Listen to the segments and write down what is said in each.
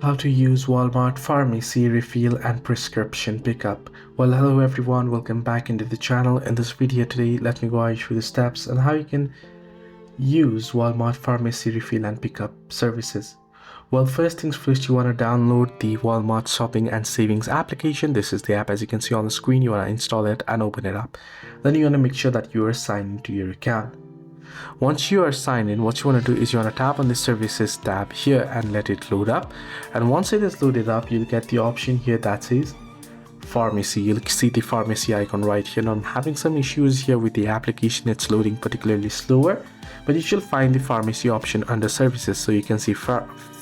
How to use Walmart Pharmacy refill and prescription pickup. Well, hello everyone, welcome back into the channel. In this video today, let me guide you through the steps on how you can use Walmart Pharmacy refill and pickup services. Well, first things first, you want to download the Walmart Shopping and Savings application. This is the app, as you can see on the screen. You want to install it and open it up. Then you want to make sure that you are signed into your account. Once you are signed in, what you want to do is you want to tap on the services tab here and let it load up. And once it is loaded up, you'll get the option here that says pharmacy. You'll see the pharmacy icon right here. Now I'm having some issues here with the application. It's loading particularly slower, but you should find the pharmacy option under services. So you can see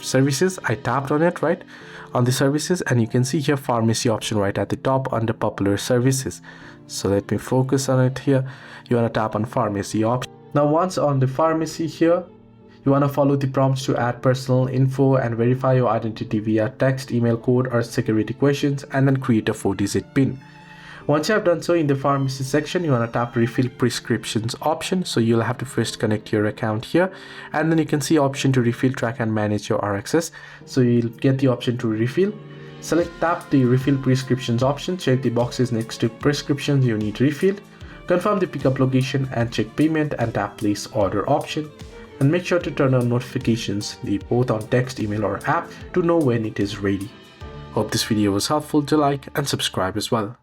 services. I tapped on it right on the services, and you can see here pharmacy option right at the top under popular services. So let me focus on it here. You want to tap on pharmacy option. Now once on the pharmacy here, you want to follow the prompts to add personal info and verify your identity via text, email, code or security questions, and then create a 4-digit PIN. Once you have done so, in the pharmacy section, you want to tap refill prescriptions option. So you'll have to first connect your account here, and then you can see option to refill, track and manage your RXs. So you'll get the option to refill. Tap the refill prescriptions option, check the boxes next to prescriptions you need refilled. Confirm the pickup location and check payment and tap place order option. And make sure to turn on notifications, both on text, email or app, to know when it is ready. Hope this video was helpful. Do like and subscribe as well.